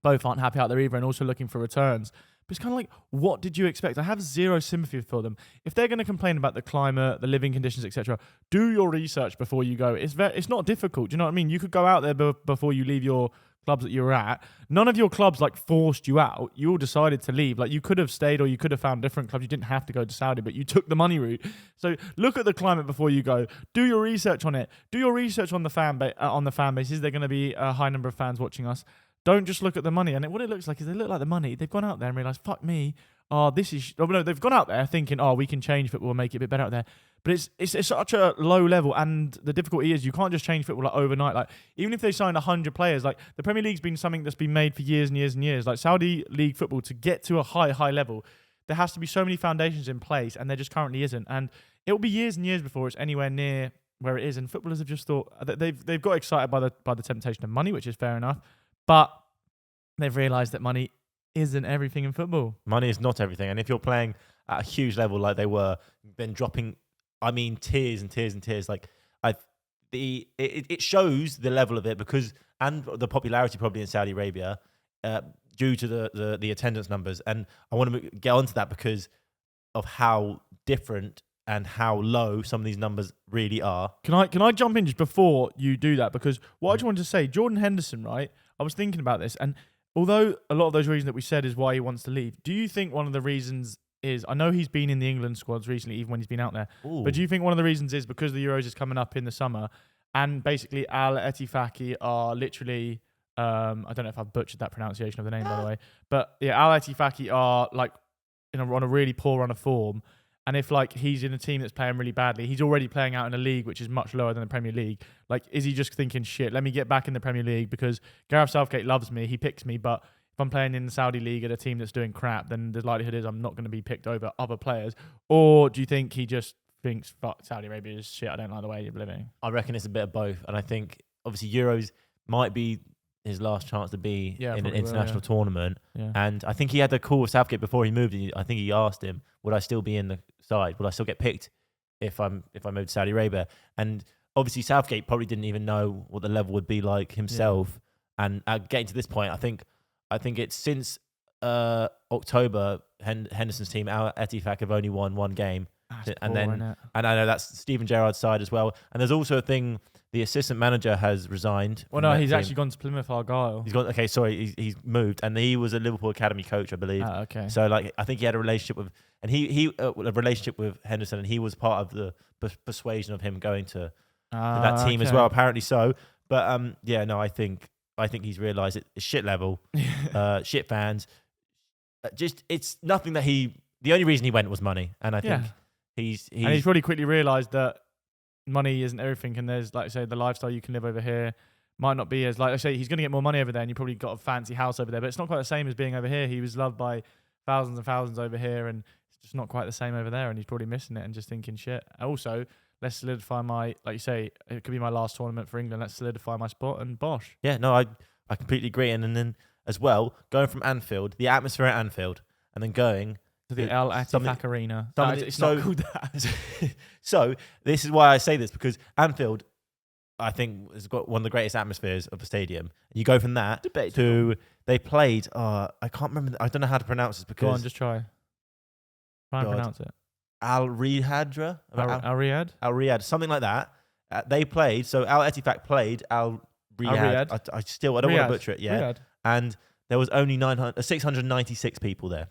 both aren't happy out there either, and also looking for returns. But it's kind of like, what did you expect? I have zero sympathy for them. If they're going to complain about the climate, the living conditions, etc., do your research before you go. It's not difficult. Do you know what I mean? You could go out there before you leave your clubs that you were at. None of your clubs like forced you out. You all decided to leave. Like you could have stayed or you could have found different clubs. You didn't have to go to Saudi, but you took the money route. So look at the climate before you go. Do your research on it. Do your research on the fan base. Is there going to be a high number of fans watching us? Don't just look at the money. And what it looks like is they look like the money. They've gone out there and realised, fuck me. They've gone out there thinking, we can change football and make it a bit better out there. But it's such a low level, and the difficulty is you can't just change football like overnight. Like even if they signed 100 players, like the Premier League's been something that's been made for years and years and years. Like Saudi League football, to get to a high level, there has to be so many foundations in place, and there just currently isn't. And it will be years and years before it's anywhere near where it is. And footballers have just thought that they've got excited by the temptation of money, which is fair enough, but they've realised that money isn't everything in football. Money is not everything, and if you're playing at a huge level like they were, then dropping, tiers and tiers and tiers. Like it shows the level of it and the popularity probably in Saudi Arabia due to the attendance numbers. And I want to get onto that because of how different and how low some of these numbers really are. Can I jump in just before you do that? Because what I just wanted to say, Jordan Henderson, right? I was thinking about this, and although a lot of those reasons that we said is why he wants to leave, do you think one of the reasons is, I know he's been in the England squads recently, even when he's been out there, but do you think one of the reasons is because the Euros is coming up in the summer, and basically Al Ettifaqi are literally, I don't know if I've butchered that pronunciation of the name, by the way, but yeah, Al Ettifaqi are like on a really poor run of form. And if like he's in a team that's playing really badly, he's already playing out in a league which is much lower than the Premier League. Like, is he just thinking, shit, let me get back in the Premier League because Gareth Southgate loves me, he picks me, but if I'm playing in the Saudi League at a team that's doing crap, then the likelihood is I'm not going to be picked over other players? Or do you think he just thinks, fuck, Saudi Arabia is shit, I don't like the way you're living? I reckon it's a bit of both. And I think, obviously, Euros might be his last chance to be in an international tournament. Yeah. And I think he had a call with Southgate before he moved. I think he asked him, would I still be in the side? Would I still get picked if I moved to Saudi Arabia? And obviously Southgate probably didn't even know what the level would be like himself. Yeah. And getting to this point, I think it's since October, Henderson's team, Al Ettifaq, have only won one game. And I know that's Steven Gerrard's side as well. And there's also a thing, the assistant manager has resigned. Well, no, he's actually gone to Plymouth Argyle. He's gone. Okay, sorry, he's moved, and he was a Liverpool academy coach, I believe. Okay. So like, I think he had a relationship with, and he a relationship with Henderson, and he was part of the persuasion of him going to that team as well. Apparently so. But I think he's realised it's shit level, shit fans. It's nothing that the only reason he went was money, and I think. He's probably quickly realised that money isn't everything, and there's, like I say, the lifestyle you can live over here might not be as, like I say, he's going to get more money over there, and you probably got a fancy house over there, but it's not quite the same as being over here. He was loved by thousands and thousands over here, and it's just not quite the same over there, and he's probably missing it and just thinking, shit. Also, let's solidify my, like you say, it could be my last tournament for England. Let's solidify my spot, and bosh. Yeah, no, I completely agree. And then as well, going from Anfield, the atmosphere at Anfield, and then going the Al Ettifaq Arena. It's not called that. So this is why I say this, because Anfield, I think, has got one of the greatest atmospheres of a stadium. You go from that to they played. I can't remember. I don't know how to pronounce this because. Go on, just try. Try and pronounce it. Al Riyadh. Al Riyadh. Al Riyadh, something like that. They played. So Al Ettifaq played Al Riyadh. I don't want to butcher it. Yeah, Riyadh. And there was only 696 people there.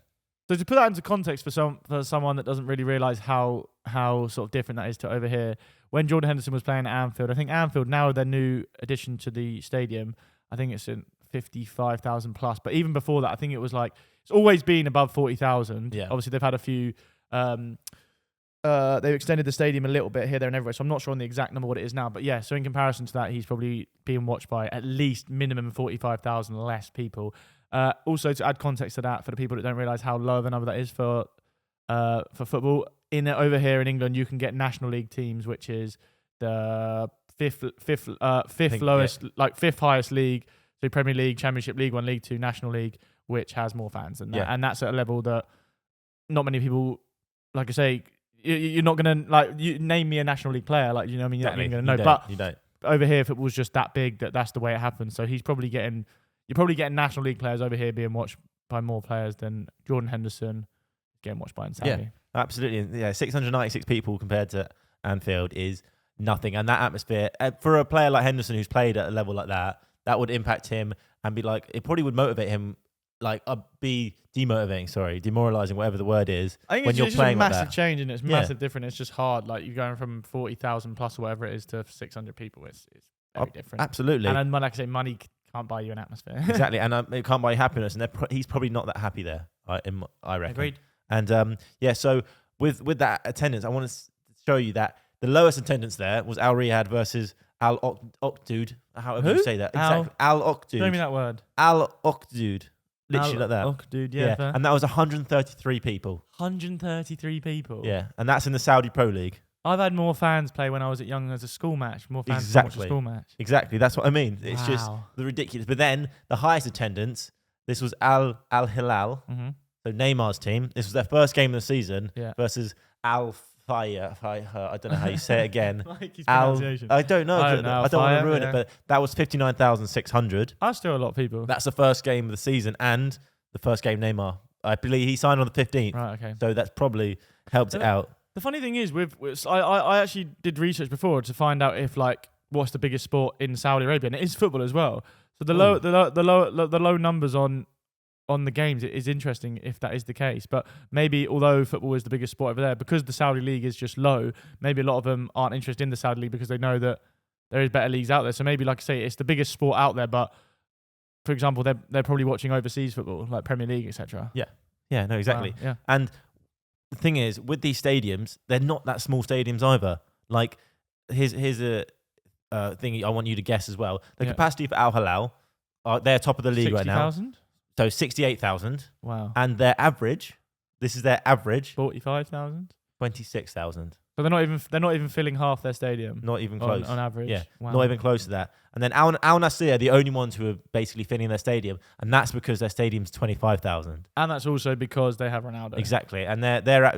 So to put that into context for someone that doesn't really realise how sort of different that is to over here, when Jordan Henderson was playing at Anfield, I think Anfield, now their new addition to the stadium, I think it's in 55,000 plus. But even before that, I think it was like, it's always been above 40,000. Yeah. Obviously, they've had a few, they've extended the stadium a little bit here, there and everywhere. So I'm not sure on the exact number what it is now. But yeah, so in comparison to that, he's probably being watched by at least minimum 45,000 less people. Also, to add context to that, for the people that don't realise how low of a number that is for football, over here in England, you can get National League teams, which is the fifth highest league. So Premier League, Championship, League One, League Two, National League, which has more fans than that, and that's at a level that not many people, like I say, you're not gonna you name me a National League player, like, you know what I mean, you're not even gonna know. But you don't. Over here, if it was just that big, that's the way it happens. So you're probably getting National League players over here being watched by more players than Jordan Henderson getting watched by in Saudi. Yeah, absolutely. Yeah, 696 people compared to Anfield is nothing. And that atmosphere, for a player like Henderson who's played at a level like that would impact him and be like, it probably would motivate him, like be demoralizing, whatever the word is. I think when you're it's playing just a like massive that. change and it's massive different. It's just hard. Like you're going from 40,000 plus or whatever it is to 600 people. It's very different. Absolutely. And then, like I say, money can't buy you an atmosphere. Exactly. And it can't buy you happiness. And he's probably not that happy there, I reckon. Agreed. And so with that attendance, I want to show you that the lowest attendance there was Al Riyadh versus Al Oqdoud. However you say that. Exactly. Al Oqdoud. Show me that word. Al Oqdoud. Literally like that. Oqdoud, yeah. Fair. And that was 133 people. 133 people. Yeah. And that's in the Saudi Pro League. I've had more fans play when I was young as a school match. More fans watch a school match. Exactly. That's what I mean. It's just the ridiculous. But then the highest attendance, this was Al Hilal. Mm-hmm. So Neymar's team. This was their first game of the season versus Al Fire. I don't know how you say it again. Like his pronunciation. I don't know. I don't want to ruin it, but that was 59,600. That's still a lot of people. That's the first game of the season and the first game Neymar. I believe he signed on the 15th. Right, okay. So that's probably helped it out. The funny thing is, I actually did research before to find out if what's the biggest sport in Saudi Arabia, and it is football as well. So the low numbers on the games, it is interesting if that is the case. But maybe although football is the biggest sport over there, because the Saudi league is just low, maybe a lot of them aren't interested in the Saudi league because they know that there is better leagues out there. So maybe, like I say, it's the biggest sport out there, but for example, they're probably watching overseas football like Premier League, etc. Yeah, no, exactly. Yeah. And the thing is, with these stadiums, they're not that small stadiums either. Like, here's a thing I want you to guess as well. The capacity for Al Hilal, they're top of the league 60, right now. 000? So 68,000. Wow. And their average, this is their average, 45,000. 26,000. So they're not even filling half their stadium. Not even close. On average. Yeah, wow. not even close to that. And then Al Nassr are the only ones who are basically filling their stadium, and that's because their stadium's 25,000. And that's also because they have Ronaldo. Exactly. And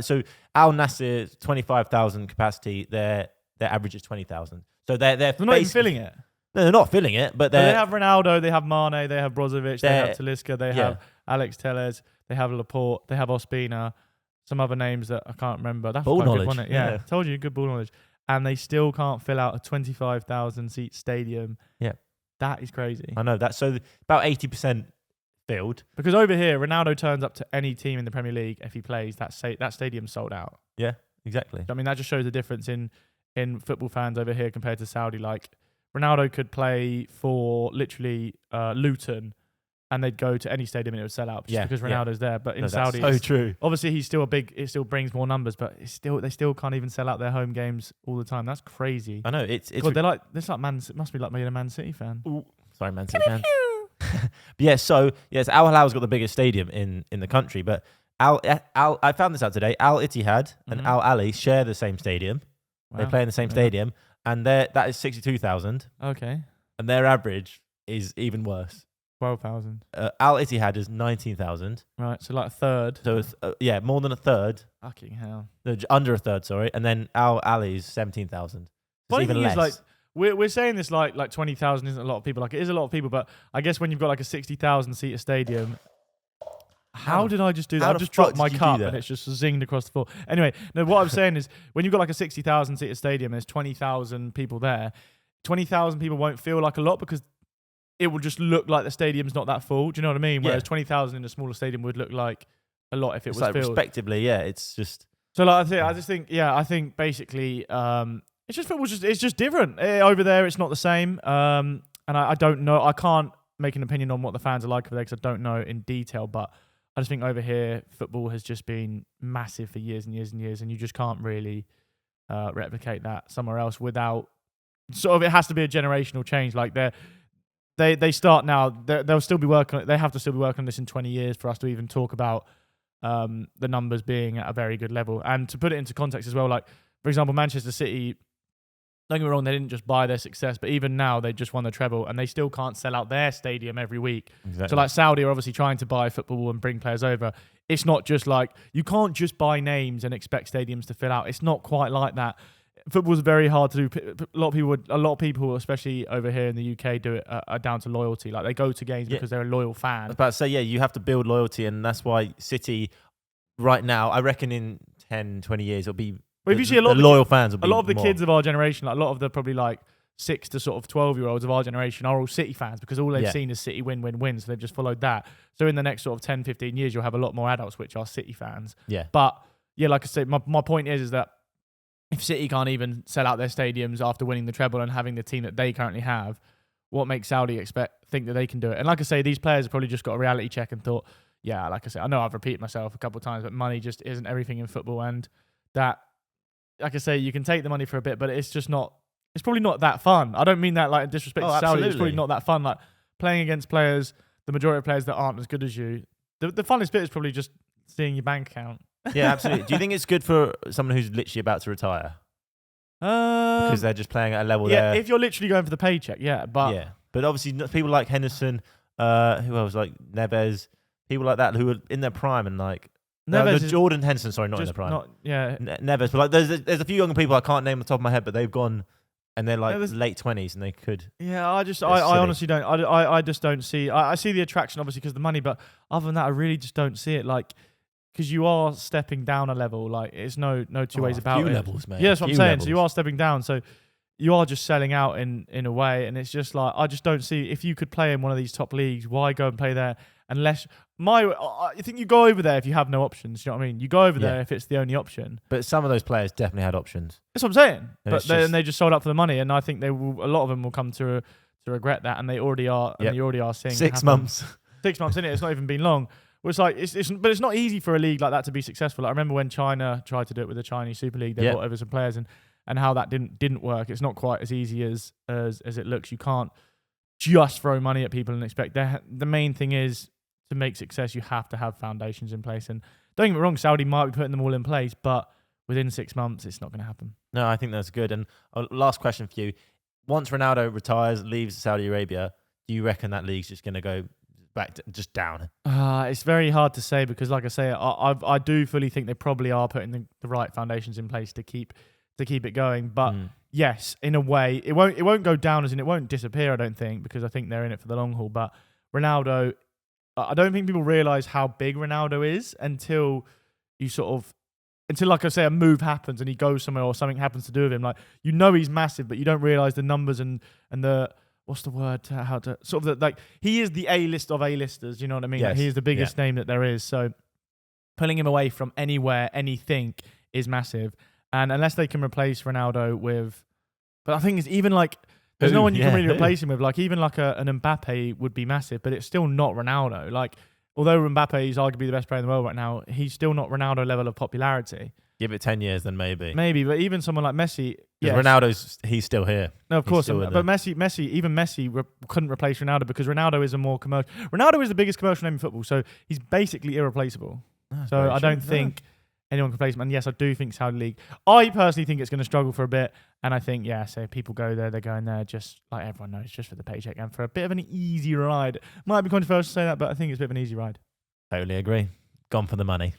so Al Nassr 25,000 capacity. Their average is 20,000. So they're not even filling it. No, they're not filling it, but they have Ronaldo, they have Mane, they have Brozovic, they have Talisca, they have Alex Telles, they have Laporte, they have Ospina, some other names that I can't remember. That's ball quite knowledge. Good, wasn't it? Yeah, told you, good ball knowledge. And they still can't fill out a 25,000 seat stadium. Yeah. That is crazy. I know. That's so about 80% filled. Because over here, Ronaldo turns up to any team in the Premier League if he plays, that stadium's sold out. Yeah, exactly. I mean, that just shows the difference in football fans over here compared to Saudi. Like, Ronaldo could play for literally Luton and they'd go to any stadium and it would sell out just because Ronaldo's there. But in Saudi, that's so true. Obviously, he's still it still brings more numbers, but they still can't even sell out their home games all the time. That's crazy. I know. It's God, it must be like being a Man City fan. Ooh, sorry, Man City fan. Al Hilal's got the biggest stadium in the country, but I found this out today. Al Ittihad and Al Ahly share the same stadium. Wow. They play in the same stadium, and that is 62,000. Okay. And their average is even worse. 12,000. Al Ittihad is 19,000. Right, so like a third. So it's more than a third. Fucking hell. No, under a third, sorry. And then Al Ahly is 17,000. Funny even thing less. is, like, we're saying this like 20,000 isn't a lot of people. Like, it is a lot of people, but I guess when you've got like a 60,000 seater stadium. How did I just do that? I just dropped my cup and it's just zinged across the floor. Anyway, no, what I'm saying is when you've got like a 60,000 seater stadium and there's 20,000 people there, 20,000 people won't feel like a lot because it will just look like the stadium's not that full. Do you know what I mean? Whereas 20,000 in a smaller stadium would look like a lot if it was like filled. Respectively, it's just. So like I think basically it's just football. It's just different over there. It's not the same. And I don't know. I can't make an opinion on what the fans are like over there because I don't know in detail. But I just think over here football has just been massive for years and years and years, and you just can't really replicate that somewhere else without sort of. It has to be a generational change. Like they start now. They'll still be working. They have to still be working on this in 20 years for us to even talk about the numbers being at a very good level. And to put it into context as well, like for example, Manchester City. Don't get me wrong, they didn't just buy their success, but even now they just won the treble and they still can't sell out their stadium every week. Exactly. So like Saudi are obviously trying to buy football and bring players over. It's not just like, you can't just buy names and expect stadiums to fill out. It's not quite like that. football's very hard to do. A lot of people, especially over here in the UK, do it are down to loyalty. Like they go to games because they're a loyal fan. I was about to say, you have to build loyalty, and that's why City, right now, I reckon in 10, 20 years, it'll be Well, if you see a lot of loyal fans. A lot of the kids of our generation, like a lot of the probably like 6 to sort of 12-year-olds of our generation are all City fans because all they've seen is City win, so they've just followed that. So in the next sort of 10, 15 years, you'll have a lot more adults which are City fans. Yeah. But yeah, like I said, my point is that if City can't even sell out their stadiums after winning the treble and having the team that they currently have, what makes Saudi think that they can do it? And like I say, these players have probably just got a reality check and thought, yeah, like I said, I know I've repeated myself a couple of times, but money just isn't everything in football. And that, like I say, you can take the money for a bit, but it's just not. It's probably not that fun. I don't mean that like in disrespect to Saudi. It's probably not that fun. Like playing against players, the majority of players that aren't as good as you. The funnest bit is probably just seeing your bank account. Yeah, absolutely. Do you think it's good for someone who's literally about to retire? Because they're just playing at a level there. Yeah, if you're literally going for the paycheck, but obviously people like Henderson, who else, like Neves, people like that who are in their prime and like Jordan Henderson, sorry, not in their prime. Neves, but like there's a few younger people I can't name off the top of my head, but they've gone and they're like late 20s and they could. Yeah, I honestly don't. I just don't see. I see the attraction obviously because of the money, but other than that, I really just don't see it. Like, because you are stepping down a level. Like, it's no two ways about it. Levels, mate. Yeah, that's what I'm saying. So you are stepping down. So you are just selling out in a way, and it's just like I just don't see if you could play in one of these top leagues. Why go and play there unless I think you go over there if you have no options. You know what I mean? You go over there if it's the only option. But some of those players definitely had options. That's what I'm saying. But they just sold up for the money, and I think a lot of them will come to regret that, and they already are. And you already are seeing 6 months. 6 months in it. It's not even been long. It's like but it's not easy for a league like that to be successful. Like, I remember when China tried to do it with the Chinese Super League. They brought over some players and how that didn't work. It's not quite as easy as it looks. You can't just throw money at people and expect the main thing is to make success. You have to have foundations in place. And don't get me wrong, Saudi might be putting them all in place, but within 6 months, it's not going to happen. No, I think that's good. And last question for you: once Ronaldo retires, leaves Saudi Arabia, do you reckon that league's just going to go back to, just down? It's very hard to say because, like I say, I do fully think they probably are putting the right foundations in place to keep it going. But yes, in a way, it won't go down, as in it won't disappear. I don't think, because I think they're in it for the long haul. But Ronaldo, I don't think people realize how big Ronaldo is until like I say, a move happens and he goes somewhere or something happens to do with him. Like, you know he's massive, but you don't realize the numbers and the. What's the word? How to sort of like he is the A-list of A-listers. You know what I mean? Yes. Like, he is the biggest name that there is. So pulling him away from anywhere, anything is massive. And unless they can replace Ronaldo with, but I think it's even like there's no one you can really replace him with. Like even like an Mbappe would be massive, but it's still not Ronaldo. Like although Mbappe is arguably the best player in the world right now, he's still not Ronaldo level of popularity. Give it 10 years, then maybe. Maybe, but even someone like Messi, Ronaldo's he's still here. No, of course, but Messi couldn't replace Ronaldo because Ronaldo is a more commercial. Ronaldo is the biggest commercial name in football, so he's basically irreplaceable. So I don't think anyone can replace him. And yes, I do think Saudi League. I personally think it's going to struggle for a bit, and I think so people go there, they're going there just like everyone knows, just for the paycheck and for a bit of an easy ride. Might be controversial to say that, but I think it's a bit of an easy ride. Totally agree. Gone for the money.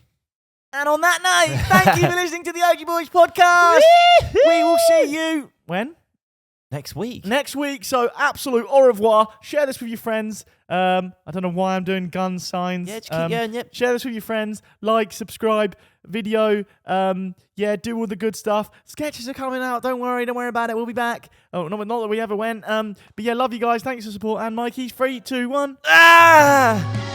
And on that note, thank you for listening to the Augeyboyz podcast. We will see you when? Next week. Next week. So absolute au revoir. Share this with your friends. I don't know why I'm doing gun signs. Yeah, just keep going. Yep. Share this with your friends. Like, subscribe, video. Do all the good stuff. Sketches are coming out. Don't worry about it. We'll be back. Oh, not that we ever went. But yeah, love you guys. Thanks for the support. And Mikey, 3, 2, 1. Ah!